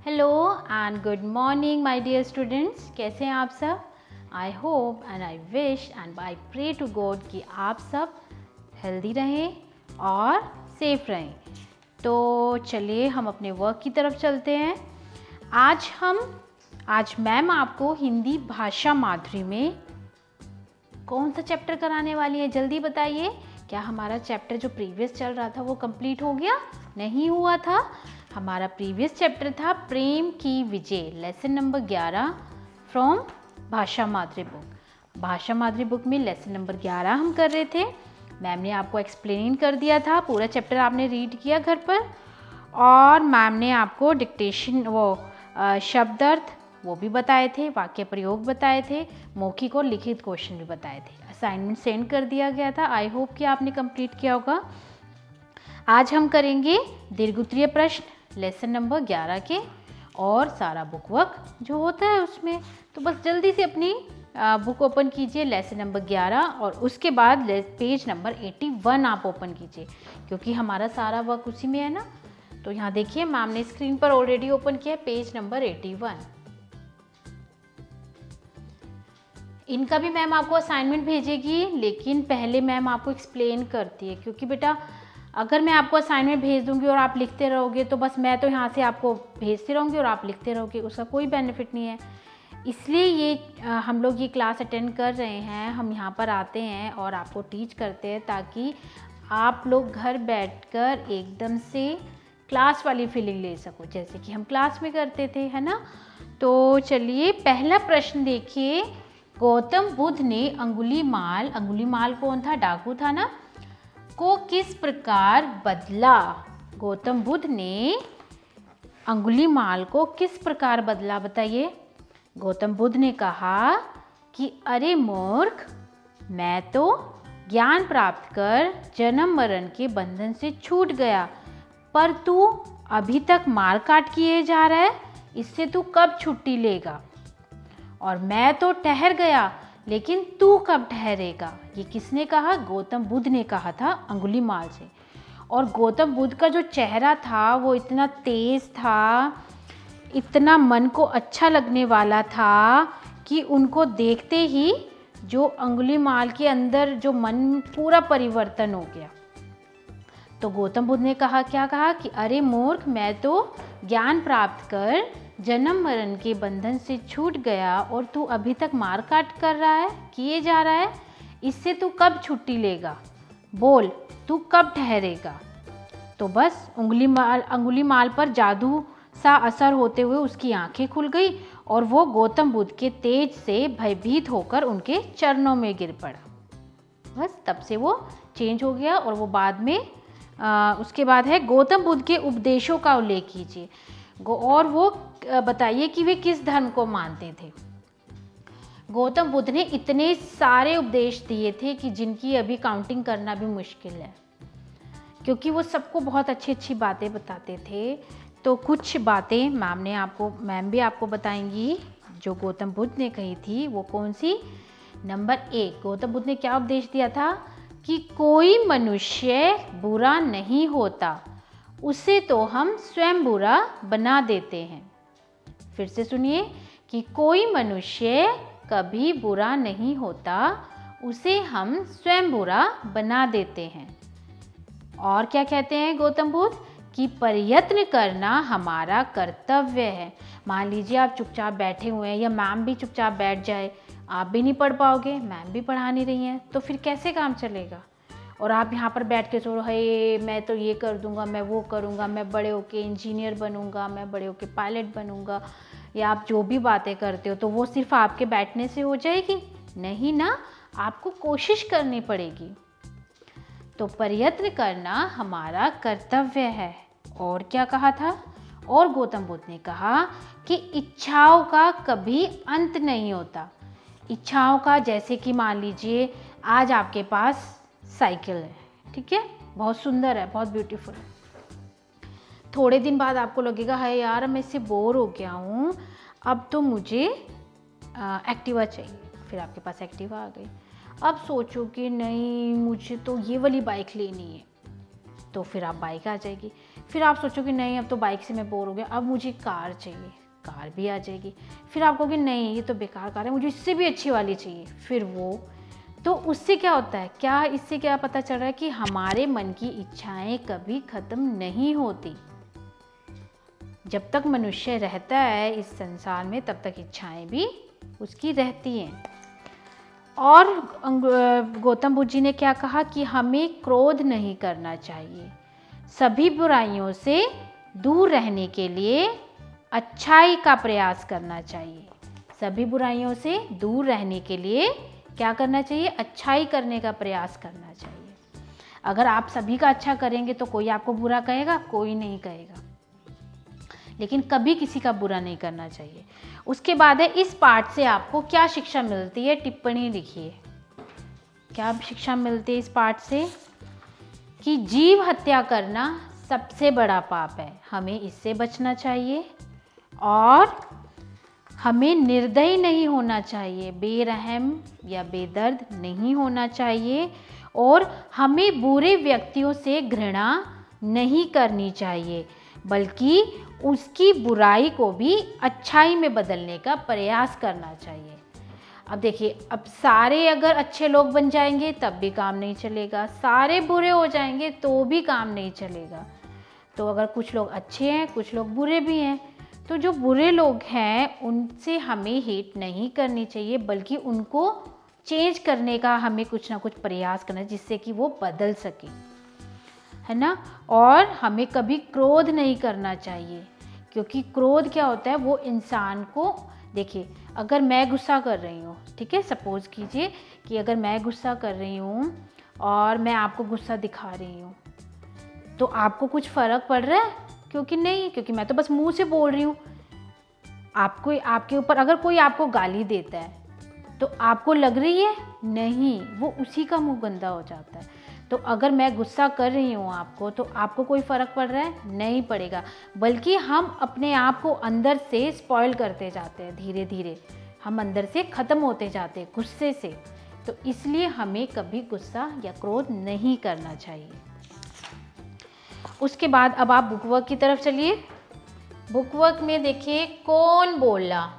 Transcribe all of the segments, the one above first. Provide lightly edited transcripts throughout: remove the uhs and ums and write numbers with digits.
Hello and good morning my dear students. कैसे हैं आप सब? I hope and I wish and I pray to God कि आप सब हेल्दी रहें और सेफ रहें। तो चलिए हम अपने वर्क की तरफ चलते हैं। आज मैम आपको हिंदी भाषा माधुरी में कौन सा चैप्टर कराने वाली है, जल्दी बताइए। क्या हमारा चैप्टर जो प्रीवियस चल रहा था वो कंप्लीट हो गया? नहीं हुआ था। हमारा प्रीवियस चैप्टर था प्रेम की विजय, लेसन नंबर 11 फ्रॉम भाषा माधुरी बुक। भाषा माधुरी बुक में लेसन नंबर 11 हम कर रहे थे। मैम ने आपको एक्सप्लेन कर दिया था, पूरा चैप्टर आपने रीड किया घर पर, और मैम ने आपको डिक्टेशन शब्द अर्थ वो भी बताए थे, वाक्य प्रयोग बताए थे, मौखिक और लिखित क्वेश्चन भी बताए थे। असाइनमेंट सेंड कर दिया गया था। आई होप कि आपने कंप्लीट किया होगा। आज हम करेंगे दीर्घ उत्तरीय प्रश्न लेसन नंबर 11 के, और सारा बुक वर्क जो होता है उसमें। तो बस जल्दी से अपनी बुक ओपन कीजिए, लेसन नंबर 11, और उसके बाद पेज नंबर 81 आप ओपन कीजिए, क्योंकि हमारा सारा वर्क उसी में है ना। तो यहाँ देखिए मैम ने स्क्रीन पर ऑलरेडी ओपन किया पेज नंबर 81। इनका भी मैम आपको असाइनमेंट भेजेगी, लेकिन पहले मैम आपको एक्सप्लेन करती है, क्योंकि बेटा अगर मैं आपको असाइनमेंट भेज दूंगी और आप लिखते रहोगे तो बस मैं तो यहाँ से आपको भेजती रहूँगी और आप लिखते रहोगे, उसका कोई बेनिफिट नहीं है। इसलिए ये हम लोग ये क्लास अटेंड कर रहे हैं, हम यहाँ पर आते हैं और आपको टीच करते हैं, ताकि आप लोग घर बैठकर एकदम से क्लास वाली फीलिंग ले सको, जैसे कि हम क्लास में करते थे, है ना। तो चलिए पहला प्रश्न देखिए। गौतम बुद्ध ने अंगुलीमाल कौन था? डाकू था ना, को किस प्रकार बदला? गौतम बुद्ध ने अंगुलीमाल को किस प्रकार बदला, बताइए। गौतम बुद्ध ने कहा कि अरे मूर्ख, मैं तो ज्ञान प्राप्त कर जन्म मरण के बंधन से छूट गया, पर तू अभी तक मार काट किए जा रहा है, इससे तू कब छुट्टी लेगा? और मैं तो ठहर गया, लेकिन तू कब ठहरेगा? ये किसने कहा? गौतम बुद्ध ने कहा था अंगुलीमाल से। और गौतम बुद्ध का जो चेहरा था वो इतना तेज था, इतना मन को अच्छा लगने वाला था कि उनको देखते ही जो अंगुलीमाल के अंदर जो मन पूरा परिवर्तन हो गया। तो गौतम बुद्ध ने कहा, क्या कहा कि अरे मूर्ख, मैं तो ज्ञान प्राप्त कर जन्म मरण के बंधन से छूट गया, और तू अभी तक मार काट कर रहा है, किए जा रहा है, इससे तू कब छुट्टी लेगा? बोल, तू कब ठहरेगा? तो बस अंगुलीमाल पर जादू सा असर होते हुए उसकी आंखें खुल गई, और वो गौतम बुद्ध के तेज से भयभीत होकर उनके चरणों में गिर पड़ा। बस तब से वो चेंज हो गया। और वो बाद में उसके बाद है गौतम बुद्ध के उपदेशों का उल्लेख कीजिए, और वो बताइए कि वे किस धर्म को मानते थे। गौतम बुद्ध ने इतने सारे उपदेश दिए थे कि जिनकी अभी काउंटिंग करना भी मुश्किल है, क्योंकि वो सबको बहुत अच्छी अच्छी बातें बताते थे। तो कुछ बातें मैम भी आपको बताएंगी जो गौतम बुद्ध ने कही थी। वो कौन सी? नंबर 1, गौतम बुद्ध ने क्या उपदेश दिया था कि कोई मनुष्य बुरा नहीं होता, उसे तो हम स्वयं बुरा बना देते हैं। फिर से सुनिए कि कोई मनुष्य कभी बुरा नहीं होता, उसे हम स्वयं बुरा बना देते हैं। और क्या कहते हैं गौतम बुद्ध? कि प्रयत्न करना हमारा कर्तव्य है। मान लीजिए आप चुपचाप बैठे हुए हैं, या मैम भी चुपचाप बैठ जाए, आप भी नहीं पढ़ पाओगे, मैम भी पढ़ा नहीं रही हैं, तो फिर कैसे काम चलेगा? और आप यहाँ पर बैठ के सोचो, हे मैं तो ये कर दूंगा, मैं वो करूँगा, मैं बड़े होके इंजीनियर बनूंगा, मैं बड़े होके पायलट बनूंगा, या आप जो भी बातें करते हो, तो वो सिर्फ आपके बैठने से हो जाएगी? नहीं ना, आपको कोशिश करनी पड़ेगी। तो प्रयत्न करना हमारा कर्तव्य है। और क्या कहा था? और गौतम बुद्ध ने कहा कि इच्छाओं का कभी अंत नहीं होता। इच्छाओं का, जैसे कि मान लीजिए आज आपके पास साइकिल है, ठीक है, बहुत सुंदर है, बहुत ब्यूटीफुल है। थोड़े दिन बाद आपको लगेगा, है यार मैं इससे बोर हो गया हूँ, अब तो मुझे एक्टिवा चाहिए। फिर आपके पास एक्टिवा आ गई। अब सोचो कि नहीं, मुझे तो ये वाली बाइक लेनी है, तो फिर आप बाइक आ जाएगी। फिर आप सोचोगे नहीं अब तो बाइक से मैं बोर हो गया, अब मुझे कार चाहिए, कार भी आ जाएगी। फिर आप कहोगे नहीं ये तो बेकार कार है, मुझे इससे भी अच्छी वाली चाहिए, फिर वो। तो उससे क्या होता है, क्या इससे क्या पता चल रहा है कि हमारे मन की इच्छाएं कभी ख़त्म नहीं होती। जब तक मनुष्य रहता है इस संसार में तब तक इच्छाएं भी उसकी रहती हैं। और गौतम बुद्ध जी ने क्या कहा कि हमें क्रोध नहीं करना चाहिए, सभी बुराइयों से दूर रहने के लिए अच्छाई का प्रयास करना चाहिए। सभी बुराइयों से दूर रहने के लिए क्या करना चाहिए, अच्छाई करने का प्रयास करना चाहिए। अगर आप सभी का अच्छा करेंगे तो कोई आपको बुरा कहेगा, कोई नहीं कहेगा, लेकिन कभी किसी का बुरा नहीं करना चाहिए। उसके बाद है इस पाठ से आपको क्या शिक्षा मिलती है, टिप्पणी लिखिए। क्या शिक्षा मिलती है इस पाठ से? कि जीव हत्या करना सबसे बड़ा पाप है, हमें इससे बचना चाहिए। और हमें निर्दयी नहीं होना चाहिए, बेरहम या बेदर्द नहीं होना चाहिए। और हमें बुरे व्यक्तियों से घृणा नहीं करनी चाहिए, बल्कि उसकी बुराई को भी अच्छाई में बदलने का प्रयास करना चाहिए। अब देखिए, अब सारे अगर अच्छे लोग बन जाएंगे तब भी काम नहीं चलेगा, सारे बुरे हो जाएंगे तो भी काम नहीं चलेगा। तो अगर कुछ लोग अच्छे हैं, कुछ लोग बुरे भी हैं, तो जो बुरे लोग हैं उनसे हमें हेट नहीं करनी चाहिए, बल्कि उनको चेंज करने का हमें कुछ ना कुछ प्रयास करना है जिससे कि वो बदल सके, है ना। और हमें कभी क्रोध नहीं करना चाहिए, क्योंकि क्रोध क्या होता है, वो इंसान को, देखिए अगर मैं गुस्सा कर रही हूँ, ठीक है, सपोज़ कीजिए कि अगर मैं गुस्सा कर रही हूँ और मैं आपको गुस्सा दिखा रही हूँ, तो आपको कुछ फ़र्क पड़ रहा है? क्योंकि नहीं, क्योंकि मैं तो बस मुंह से बोल रही हूँ। आपको, आपके ऊपर अगर कोई आपको गाली देता है तो आपको लग रही है? नहीं, वो उसी का मुंह गंदा हो जाता है। तो अगर मैं गुस्सा कर रही हूँ आपको, तो आपको कोई फ़र्क पड़ रहा है? नहीं पड़ेगा, बल्कि हम अपने आप को अंदर से स्पॉइल करते जाते हैं, धीरे धीरे हम अंदर से ख़त्म होते जाते हैं गुस्से से। तो इसलिए हमें कभी गुस्सा या क्रोध नहीं करना चाहिए। उसके बाद अब आप बुक वर्क की तरफ चलिए। बुक वर्क में देखिए कौन बोला,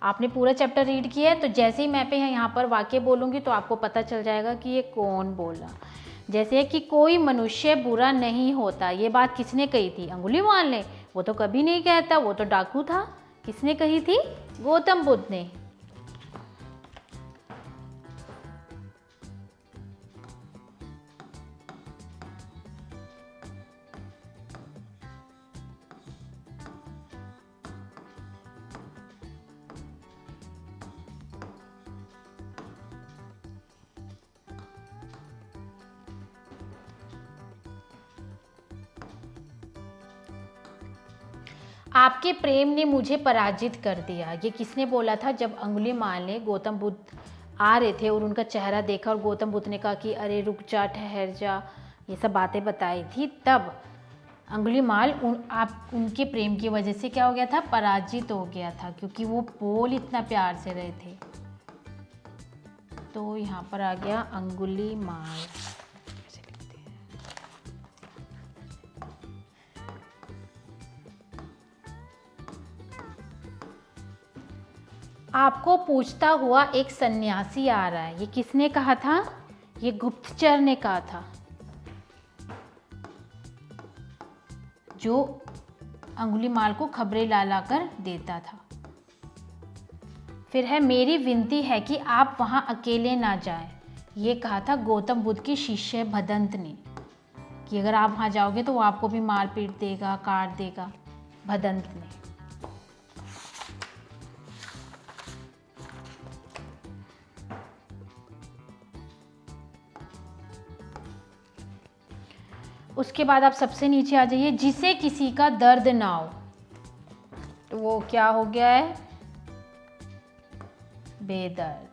आपने पूरा चैप्टर रीड किया है, तो जैसे ही मैं पे यहाँ पर वाक्य बोलूँगी तो आपको पता चल जाएगा कि ये कौन बोला। जैसे कि कोई मनुष्य बुरा नहीं होता, ये बात किसने कही थी? अंगुलीमाल ने। वो तो कभी नहीं कहता, वो तो डाकू था। किसने कही थी? गौतम बुद्ध ने। आपके प्रेम ने मुझे पराजित कर दिया, ये किसने बोला था? जब अंगुलीमाल ने गौतम बुद्ध आ रहे थे और उनका चेहरा देखा और गौतम बुद्ध ने कहा कि अरे रुक जा, ठहर जा, ये सब बातें बताई थी, तब अंगुलीमाल उनके प्रेम की वजह से क्या हो गया था? पराजित हो गया था, क्योंकि वो बोल इतना प्यार से रहे थे। तो यहाँ पर आ गया अंगुलीमाल। आपको पूछता हुआ एक सन्यासी आ रहा है, ये किसने कहा था? ये गुप्तचर ने कहा था, जो अंगुलीमाल को खबरें ला ला कर देता था। फिर है मेरी विनती है कि आप वहां अकेले ना जाएं, ये कहा था गौतम बुद्ध के शिष्य भदंत ने, कि अगर आप वहां जाओगे तो वो आपको भी मार पीट देगा, काट देगा, भदंत ने। उसके बाद आप सबसे नीचे आ जाइए, जिसे किसी का दर्द ना हो, तो वो क्या हो गया है? बेदर्द।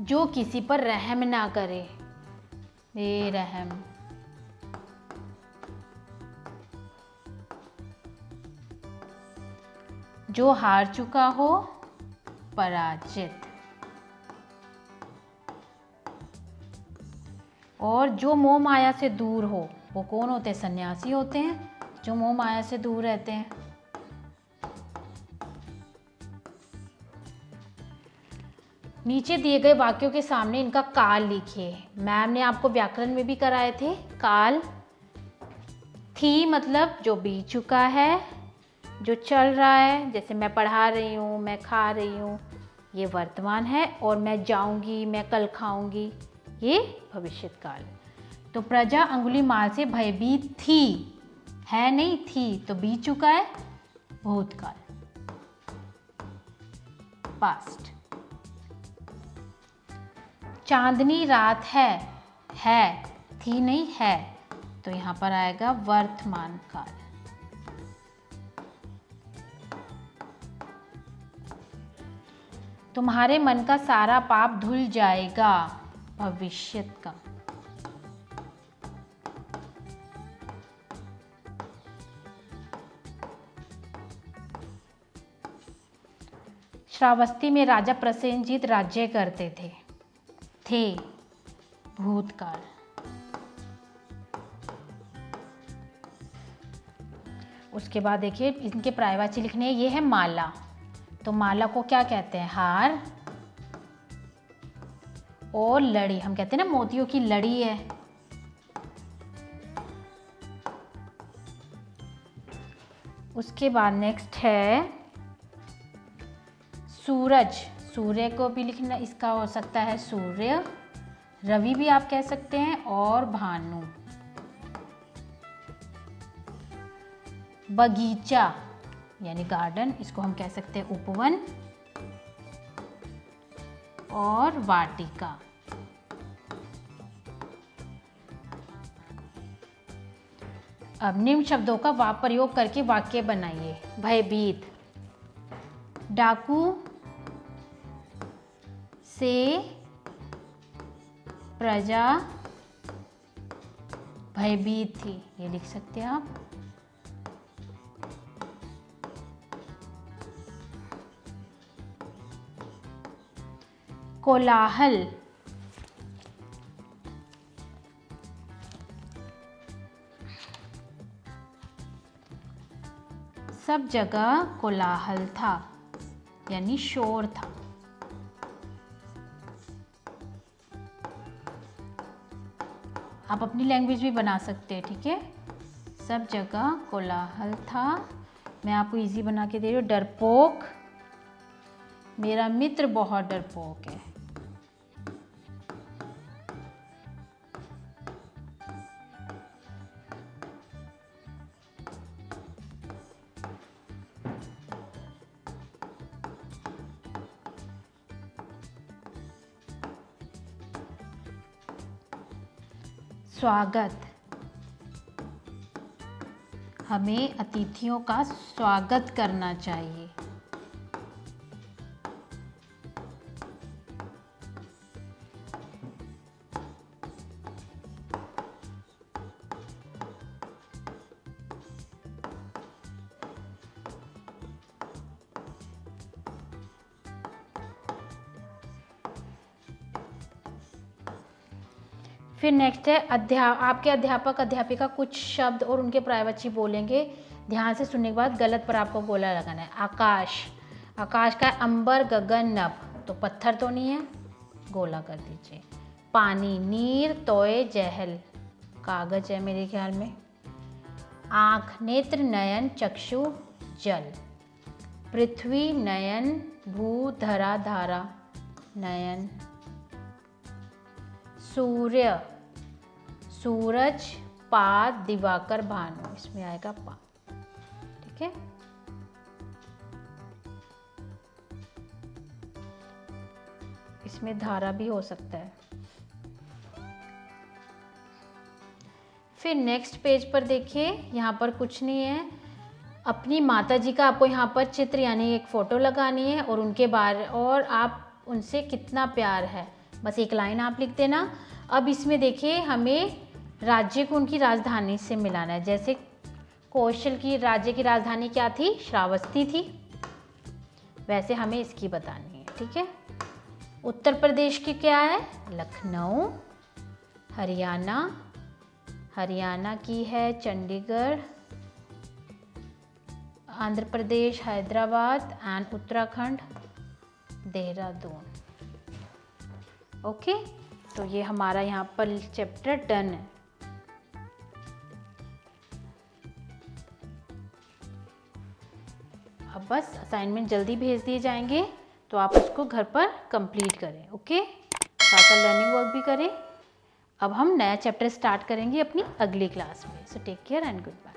जो किसी पर रहम ना करे, बेरहम। जो हार चुका हो, पराजित। और जो मोह माया से दूर हो वो कौन होते हैं? सन्यासी होते हैं, जो मोह माया से दूर रहते हैं। नीचे दिए गए वाक्यों के सामने इनका काल लिखिए। मैम ने आपको व्याकरण में भी कराए थे काल। थी मतलब जो बीत चुका है, जो चल रहा है, जैसे मैं पढ़ा रही हूँ, मैं खा रही हूँ, ये वर्तमान है। और मैं जाऊँगी, मैं कल खाऊँगी, ये भविष्यत काल। तो प्रजा अंगुलीमाल से भयभीत थी, है नहीं, थी तो बीत चुका है, भूतकाल, पास्ट। चांदनी रात है, थी नहीं, है, तो यहाँ पर आएगा वर्तमान काल। तुम्हारे मन का सारा पाप धुल जाएगा, भविष्यत का। श्रावस्ती में राजा प्रसेनजीत राज्य करते थे, भूतकाल। उसके बाद देखिए इनके पर्यायवाची लिखने हैं। ये है माला, तो माला को क्या कहते हैं? हार। और लड़ी, हम कहते हैं ना मोतियों की लड़ी है। उसके बाद नेक्स्ट है सूरज। सूर्य को भी लिखना, इसका हो सकता है सूर्य, रवि भी आप कह सकते हैं, और भानु। बगीचा यानी गार्डन, इसको हम कह सकते हैं उपवन, और वाटिका। अब निम्न शब्दों का प्रयोग करके वाक्य बनाइए। भयभीत, डाकू से प्रजा भयभीत थी, ये लिख सकते हैं आप। कोलाहल, सब जगह कोलाहल था यानी शोर था। आप अपनी लैंग्वेज भी बना सकते हैं, ठीक है। सब जगह कोलाहल था। मैं आपको इजी बना के दे रही हूँ। डरपोक, मेरा मित्र बहुत डरपोक है। स्वागत, हमें अतिथियों का स्वागत करना चाहिए। फिर नेक्स्ट है आपके अध्यापक अध्यापिका कुछ शब्द और उनके पर्यायवाची बोलेंगे। ध्यान से सुनने के बाद गलत पर आपको गोला लगाना है। आकाश, आकाश का अंबर, गगन, नभ, तो पत्थर तो नहीं है, गोला कर दीजिए। पानी, नीर, तोय, जहल, कागज है मेरे ख्याल में। आँख, नेत्र, नयन, चक्षु, जल। पृथ्वी, नयन, भू, धरा, धारा, नयन। सूर्य, सूरज, पाद, दिवाकर, भानु, इसमें आएगा पा, ठीक है। इसमें धारा भी हो सकता है। फिर नेक्स्ट पेज पर देखिए, यहाँ पर कुछ नहीं है। अपनी माता जी का आपको यहाँ पर चित्र यानी एक फ़ोटो लगानी है और उनके बारे और आप उनसे कितना प्यार है, बस एक लाइन आप लिख देना। अब इसमें देखिए हमें राज्य को उनकी राजधानी से मिलाना है। जैसे कौशल की राज्य की राजधानी क्या थी? श्रावस्ती थी, वैसे हमें इसकी बतानी है, ठीक है। उत्तर प्रदेश की क्या है? लखनऊ। हरियाणा, हरियाणा की है चंडीगढ़, आंध्र प्रदेश हैदराबाद एंड उत्तराखंड देहरादून। ओके, तो ये हमारा यहाँ पर चैप्टर डन है। अब बस असाइनमेंट जल्दी भेज दिए जाएंगे, तो आप उसको घर पर कंप्लीट करें। ओके, साथ लर्निंग वर्क भी करें। अब हम नया चैप्टर स्टार्ट करेंगे अपनी अगली क्लास में। So take care and good bye.